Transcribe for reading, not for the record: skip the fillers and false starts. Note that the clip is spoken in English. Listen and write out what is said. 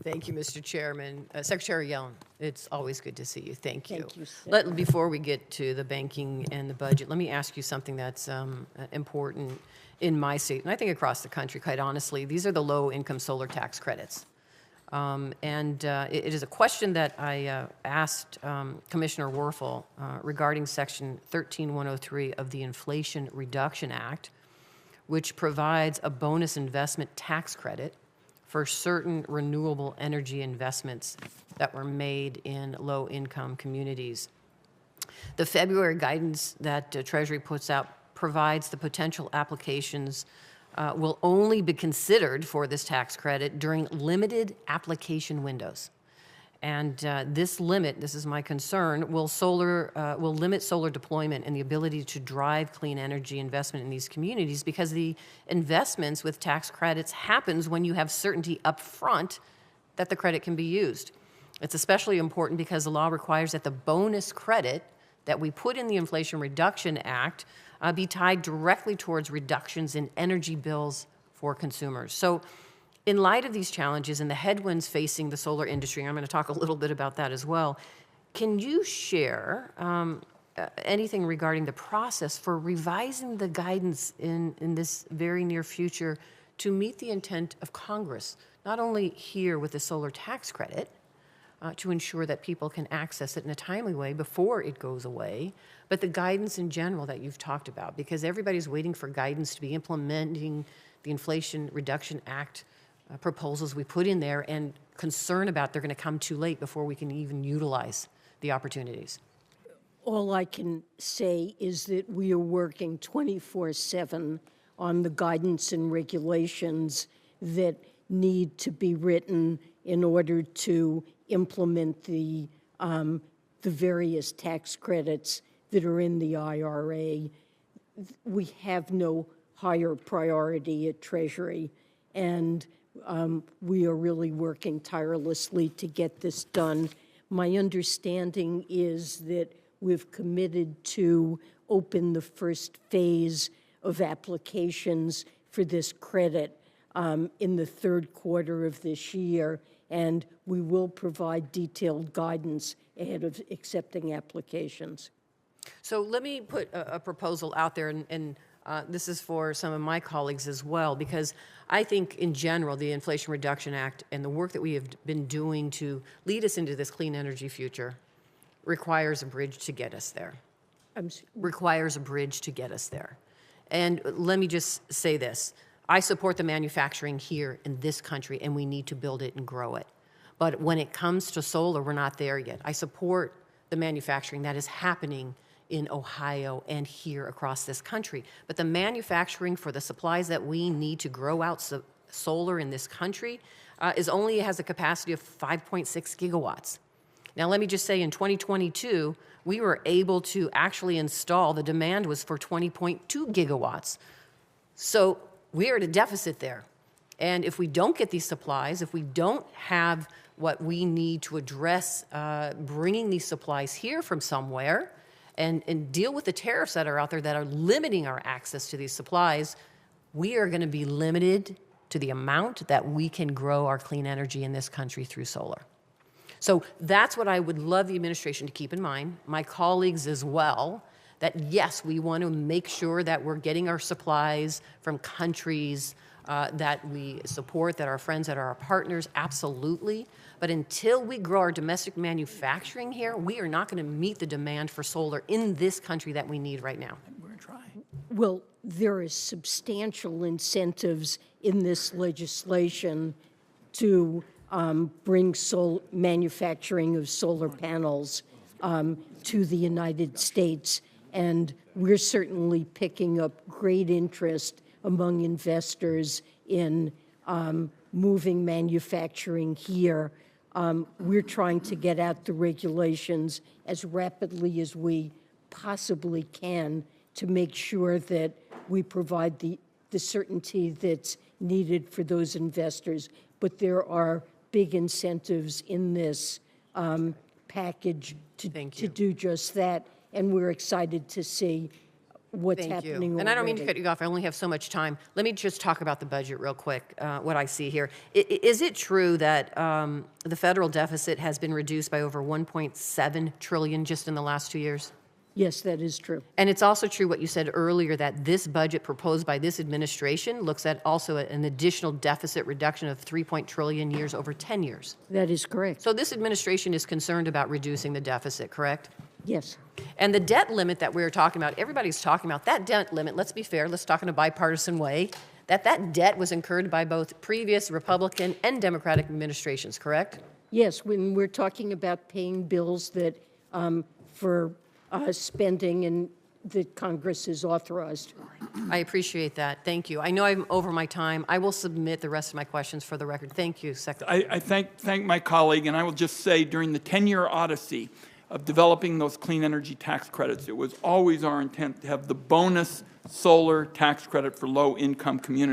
Thank you, Mr. Chairman. Secretary Yellen, it's always good to see you. Thank you. Thank you, Before we get to the banking and the budget, let me ask you something that's important in my state, and I think across the country, quite honestly. These are the low-income solar tax credits. It is a question that I asked Commissioner Werfel regarding Section 13103 of the Inflation Reduction Act, which provides a bonus investment tax credit for certain renewable energy investments that were made in low-income communities. The February guidance that Treasury puts out provides the potential applications will only be considered for this tax credit during limited application windows. And this is my concern, will limit solar deployment and the ability to drive clean energy investment in these communities, because the investments with tax credits happens when you have certainty up front that the credit can be used. It's especially important because the law requires that the bonus credit that we put in the Inflation Reduction Act be tied directly towards reductions in energy bills for consumers. So in light of these challenges and the headwinds facing the solar industry, and I'm going to talk a little bit about that as well, can you share anything regarding the process for revising the guidance in this very near future to meet the intent of Congress, not only here with the solar tax credit, to ensure that people can access it in a timely way before it goes away, but the guidance in general that you've talked about, because everybody's waiting for guidance to be implementing the Inflation Reduction Act proposals we put in there, and concern about they're going to come too late before we can even utilize the opportunities. All I can say is that we are working 24/7 on the guidance and regulations that need to be written in order to implement the various tax credits that are in the IRA. We have no higher priority at Treasury, and we are really working tirelessly to get this done. My understanding is that we've committed to open the first phase of applications for this credit in the third quarter of this year, and we will provide detailed guidance ahead of accepting applications. So let me put a proposal out there, and this is for some of my colleagues as well, because I think in general the Inflation Reduction Act and the work that we have been doing to lead us into this clean energy future requires a bridge to get us there. Requires a bridge to get us there. And let me just say this. I support the manufacturing here in this country, and we need to build it and grow it. But when it comes to solar, we're not there yet. I support the manufacturing that is happening in Ohio and here across this country. But the manufacturing for the supplies that we need to grow out solar in this country has a capacity of 5.6 gigawatts. Now, let me just say, in 2022, we were able to actually install, the demand was for 20.2 gigawatts. So we are at a deficit there. And if we don't get these supplies, if we don't have what we need to address bringing these supplies here from somewhere and deal with the tariffs that are out there that are limiting our access to these supplies, we are going to be limited to the amount that we can grow our clean energy in this country through solar. So that's what I would love the administration to keep in mind, my colleagues as well, that yes, we want to make sure that we're getting our supplies from countries that we support, that are our friends, that are our partners, absolutely. But until we grow our domestic manufacturing here, we are not going to meet the demand for solar in this country that we need right now. We're going to try. Well, there is substantial incentives in this legislation to bring manufacturing of solar panels to the United States. And we're certainly picking up great interest among investors in moving manufacturing here. We're trying to get out the regulations as rapidly as we possibly can to make sure that we provide the certainty that's needed for those investors. But there are big incentives in this package to do just that. And we're excited to see what's Thank happening you. already. And I don't mean to cut you off. I only have so much time. Let me just talk about the budget real quick, what I see here. Is it true that the federal deficit has been reduced by over 1.7 trillion just in the last 2 years? Yes, that is true. And it's also true what you said earlier, that this budget proposed by this administration looks at also an additional deficit reduction of 3 trillion years over 10 years. That is correct. So this administration is concerned about reducing the deficit, correct? Yes. And the debt limit that we were talking about, everybody's talking about, that debt limit, let's be fair, let's talk in a bipartisan way, that debt was incurred by both previous Republican and Democratic administrations, correct? Yes, when we're talking about paying bills that for spending and that Congress has authorized. I appreciate that. Thank you. I know I'm over my time. I will submit the rest of my questions for the record. Thank you, Secretary. I thank my colleague, and I will just say during the 10-year odyssey of developing those clean energy tax credits, it was always our intent to have the bonus solar tax credit for low-income communities.